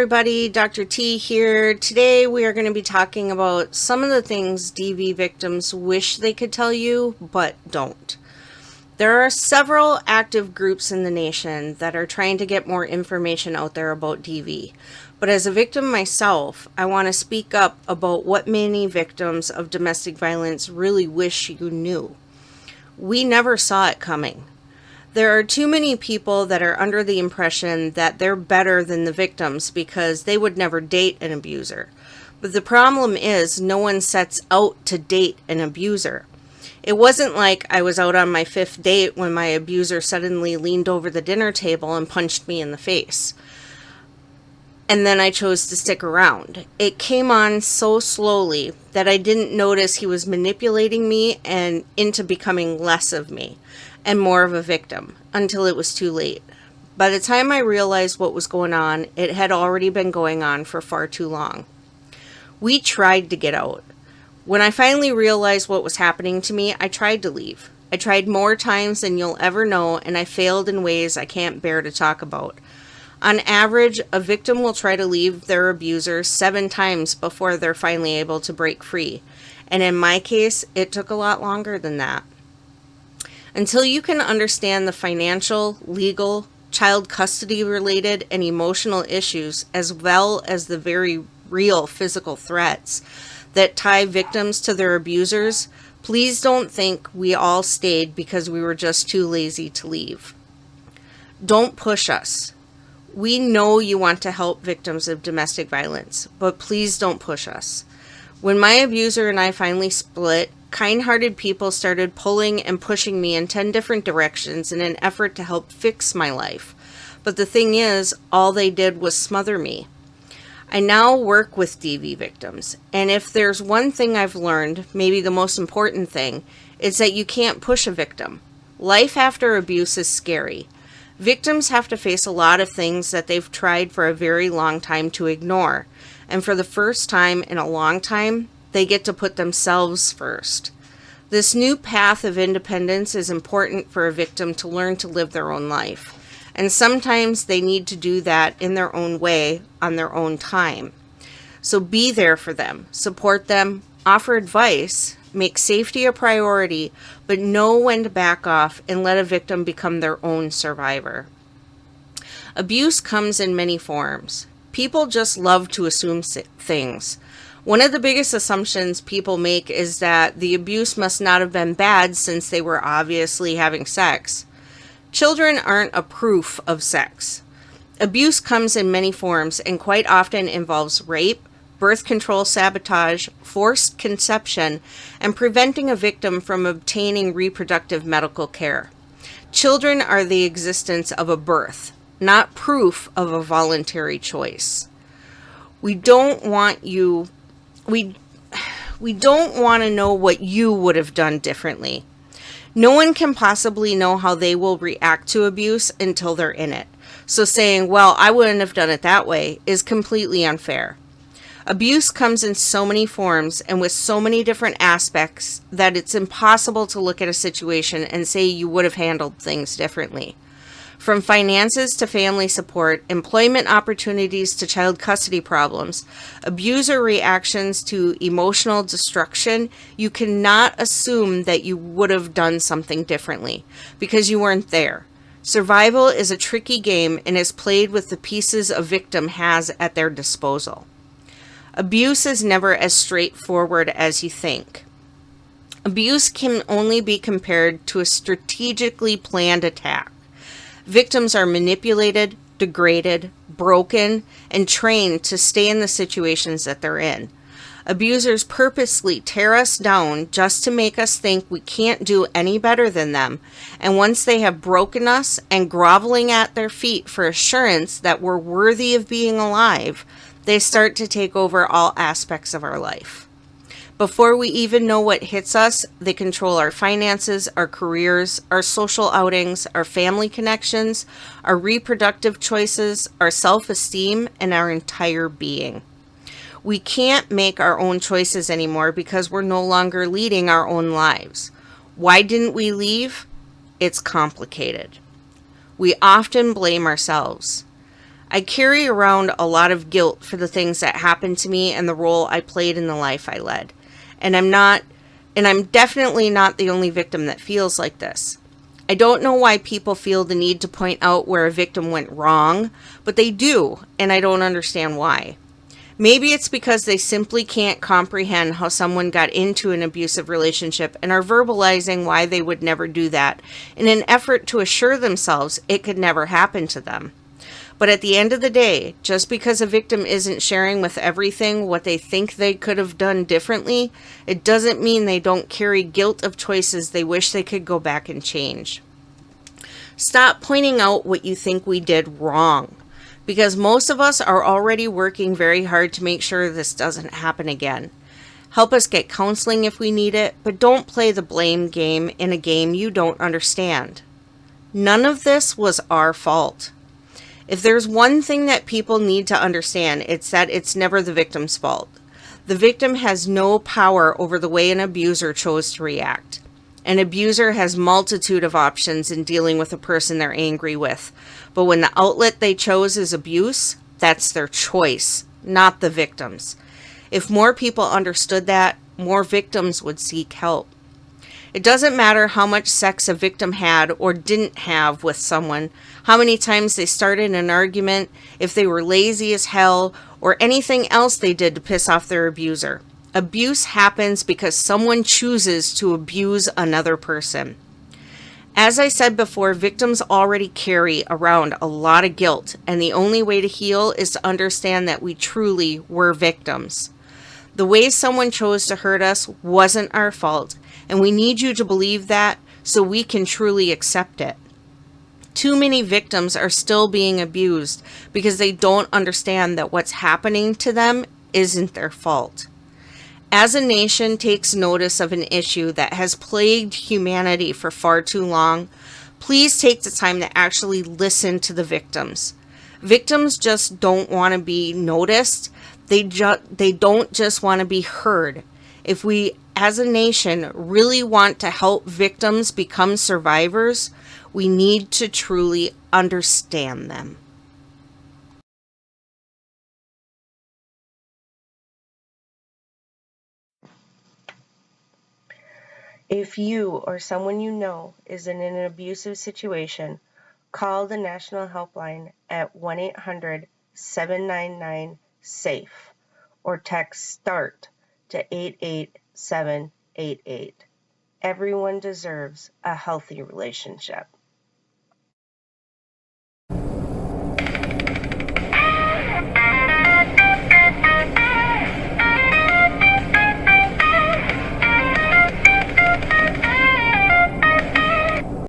everybody, Dr. T here. Today we are going to be talking about some of the things DV victims wish they could tell you, but don't. There are several active groups in the nation that are trying to get more information out there about DV. But as a victim myself, I want to speak up about what many victims of domestic violence really wish you knew. We never saw it coming. There are too many people that are under the impression that they're better than the victims because they would never date an abuser. But the problem is no one sets out to date an abuser. It wasn't like I was out on my 5th date when my abuser suddenly leaned over the dinner table and punched me in the face. And then I chose to stick around. It came on so slowly that I didn't notice he was manipulating me and into becoming less of me and more of a victim until it was too late. By the time I realized what was going on, it had already been going on for far too long. We tried to get out. When I finally realized what was happening to me, I tried to leave. I tried more times than you'll ever know, and I failed in ways I can't bear to talk about. On average, a victim will try to leave their abuser 7 times before they're finally able to break free. And in my case, it took a lot longer than that. Until you can understand the financial, legal, child custody related, and emotional issues, as well as the very real physical threats that tie victims to their abusers, please don't think we all stayed because we were just too lazy to leave. Don't push us. We know you want to help victims of domestic violence, but please don't push us. When my abuser and I finally split, kind-hearted people started pulling and pushing me in 10 different directions in an effort to help fix my life. But the thing is, all they did was smother me. I now work with DV victims, and if there's one thing I've learned, maybe the most important thing, it's that you can't push a victim. Life after abuse is scary. Victims have to face a lot of things that they've tried for a very long time to ignore, and for the first time in a long time, they get to put themselves first. This new path of independence is important for a victim to learn to live their own life. And sometimes they need to do that in their own way, on their own time. So be there for them, support them, offer advice, make safety a priority, but know when to back off and let a victim become their own survivor. Abuse comes in many forms. People just love to assume things. One of the biggest assumptions people make is that the abuse must not have been bad since they were obviously having sex. Children aren't a proof of sex. Abuse comes in many forms and quite often involves rape, birth control sabotage, forced conception, and preventing a victim from obtaining reproductive medical care. Children are the existence of a birth, not proof of a voluntary choice. We don't want to know what you would have done differently. No one can possibly know how they will react to abuse until they're in it. So saying, well, I wouldn't have done it that way is completely unfair. Abuse comes in so many forms and with so many different aspects that it's impossible to look at a situation and say you would have handled things differently. From finances to family support, employment opportunities to child custody problems, abuser reactions to emotional destruction, you cannot assume that you would have done something differently because you weren't there. Survival is a tricky game and is played with the pieces a victim has at their disposal. Abuse is never as straightforward as you think. Abuse can only be compared to a strategically planned attack. Victims are manipulated, degraded, broken, and trained to stay in the situations that they're in. Abusers purposely tear us down just to make us think we can't do any better than them, and once they have broken us and groveling at their feet for assurance that we're worthy of being alive, they start to take over all aspects of our life. Before we even know what hits us, they control our finances, our careers, our social outings, our family connections, our reproductive choices, our self-esteem, and our entire being. We can't make our own choices anymore because we're no longer leading our own lives. Why didn't we leave? It's complicated. We often blame ourselves. I carry around a lot of guilt for the things that happened to me and the role I played in the life I led. And I'm definitely not the only victim that feels like this. I don't know why people feel the need to point out where a victim went wrong, but they do, and I don't understand why. Maybe it's because they simply can't comprehend how someone got into an abusive relationship and are verbalizing why they would never do that in an effort to assure themselves it could never happen to them. But at the end of the day, just because a victim isn't sharing with everything what they think they could have done differently, it doesn't mean they don't carry guilt of choices they wish they could go back and change. Stop pointing out what you think we did wrong, because most of us are already working very hard to make sure this doesn't happen again. Help us get counseling if we need it, but don't play the blame game in a game you don't understand. None of this was our fault. If there's one thing that people need to understand, it's that it's never the victim's fault. The victim has no power over the way an abuser chose to react. An abuser has multitude of options in dealing with a person they're angry with. But when the outlet they chose is abuse, that's their choice, not the victim's. If more people understood that, more victims would seek help. It doesn't matter how much sex a victim had or didn't have with someone, how many times they started an argument, if they were lazy as hell, or anything else they did to piss off their abuser. Abuse happens because someone chooses to abuse another person. As I said before, victims already carry around a lot of guilt, and the only way to heal is to understand that we truly were victims. The way someone chose to hurt us wasn't our fault, and we need you to believe that so we can truly accept it. Too many victims are still being abused because they don't understand that what's happening to them isn't their fault. As a nation takes notice of an issue that has plagued humanity for far too long, please take the time to actually listen to the victims. Victims just don't want to be noticed. They don't just want to be heard. If we, as a nation, really want to help victims become survivors, we need to truly understand them. If you or someone you know is in an abusive situation, call the National Helpline at 1-800-799-SAFE or text START to 88788. Everyone deserves a healthy relationship.